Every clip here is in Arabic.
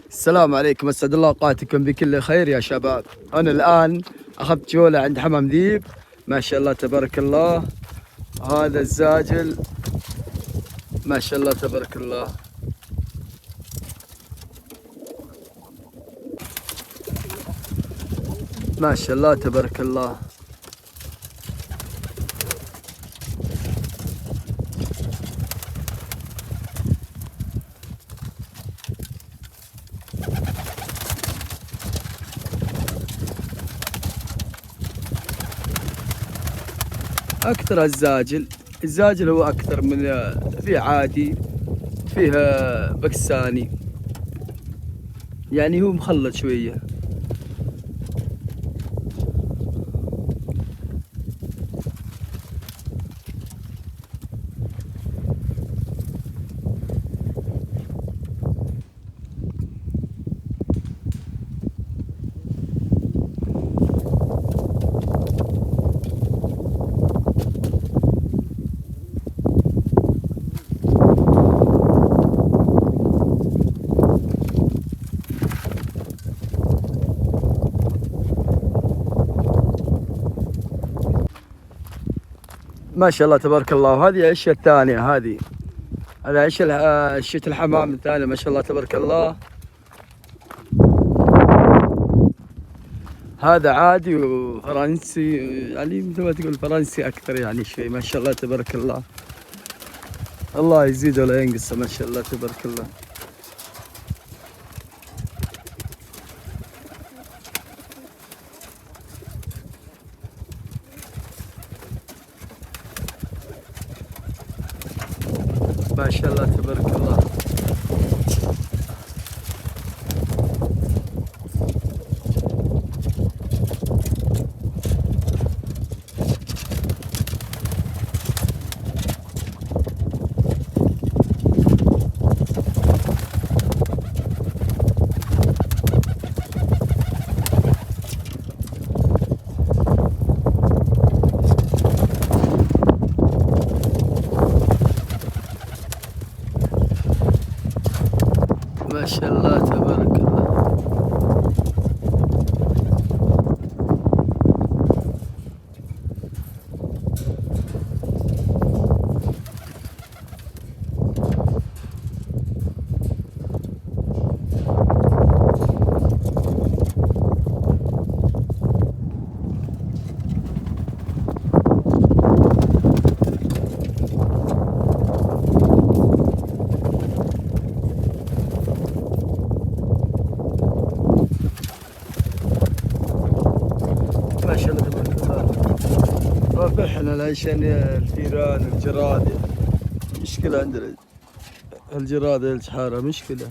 السلام عليكم، اسعد الله اوقاتكم بكل خير يا شباب. انا الان اخذت جوله عند حمام ذيب، ما شاء الله تبارك الله. هذا الزاجل ما شاء الله تبارك الله. ما شاء الله تبارك الله. اكثر الزاجل هو اكثر من فيه عادي، فيه باكستاني، يعني هو مخلط شويه. ما شاء الله تبارك الله. وهذه العشه الثانيه، هذه عشه الحمام الثانيه، ما شاء الله تبارك الله. هذا عادي وفرنسي، يعني مثل ما تقول فرنسي اكثر يعني شوي، ما شاء الله تبارك الله. الله يزيد ولا ينقص، ما شاء الله تبارك الله. ما شاء الله تبارك الله. ما شاء الله تبارك الله. ما شاء الله تبارك الله. ربحنا عشان الفيران الجراد مشكلة عندنا، الجراد الحارة مشكلة.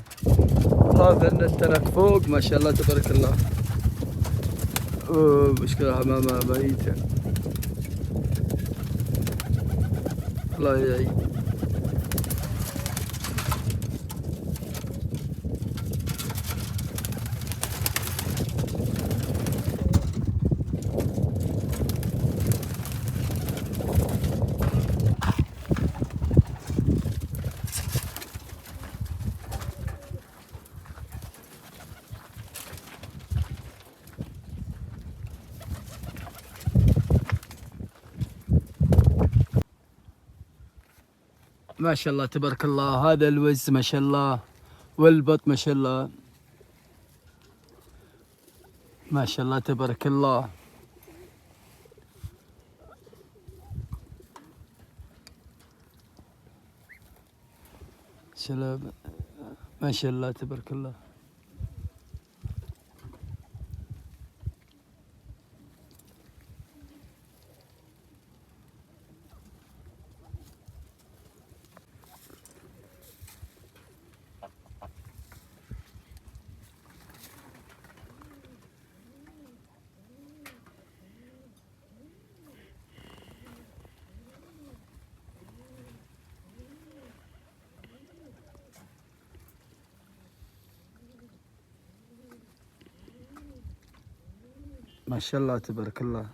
هذا التنك فوق ما شاء الله تبارك الله. مشكلة حمامة ميتة، الله يعين. ما شاء الله تبارك الله. هذا الوز ما شاء الله، والبط ما شاء الله، ما شاء الله تبارك الله. سلام، ما شاء الله تبارك الله. ما شاء الله تبارك الله.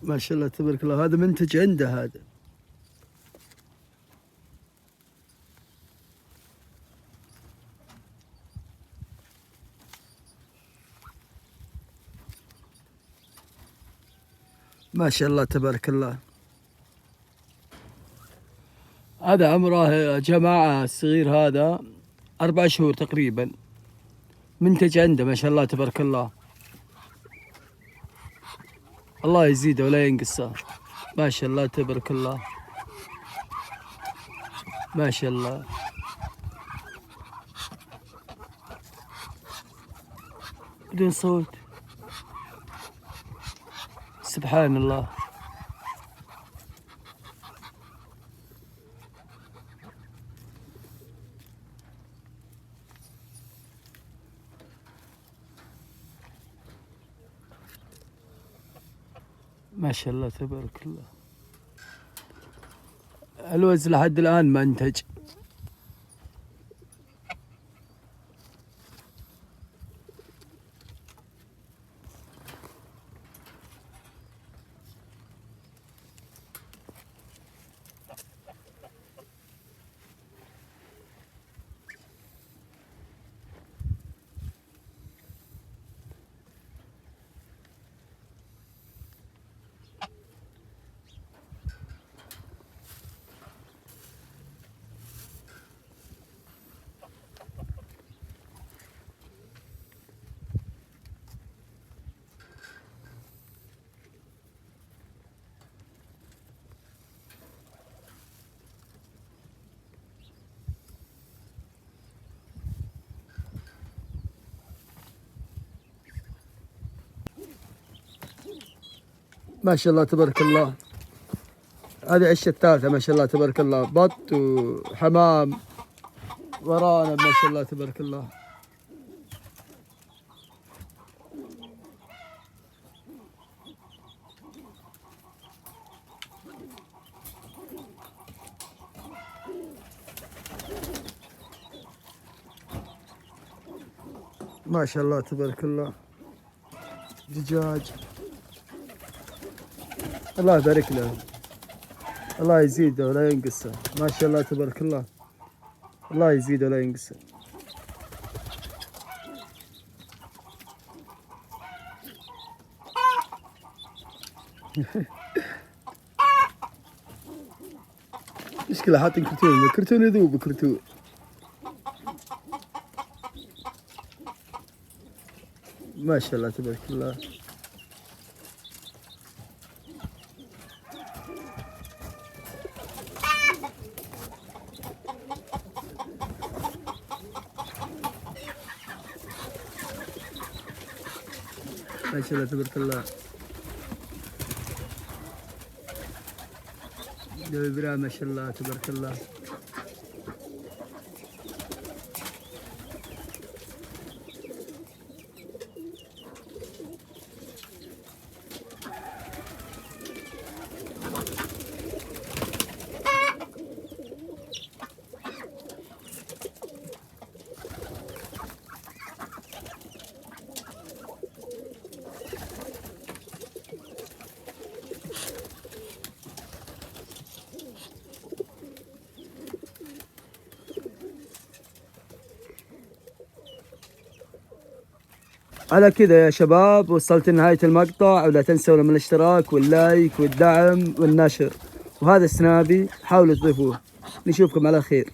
ما شاء الله تبارك الله. هذا منتج عنده هذا. ما شاء الله تبارك الله. هذا عمره يا جماعة الصغير هذا 4 شهور تقريبا. منتج عنده ما شاء الله تبارك الله. الله يزيده ولا ينقصه. ما شاء الله تبارك الله. ما شاء الله. بدون صوت. سبحان الله. ما شاء الله تبارك الله. الوز لحد الآن ما انتج. ما شاء الله تبارك الله. هذه عشة الثالثة ما شاء الله تبارك الله. بط وحمام ورانا ما شاء الله تبارك الله. ما شاء الله تبارك الله. دجاج. الله يبارك له. الله يزيده ولا ينقصه. ما شاء الله تبارك الله. الله يزيده ولا ينقصه. مشكلة حاطين كرتون، الكرتون يذوب كرتون. ما شاء الله تبارك الله. ما شاء الله تبارك الله. دبرة ما شاء الله تبارك الله. على كذا يا شباب وصلت لنهاية المقطع، ولا تنسوا من الاشتراك واللايك والدعم والنشر. وهذا السنابي حاولوا تضيفوه. نشوفكم على خير.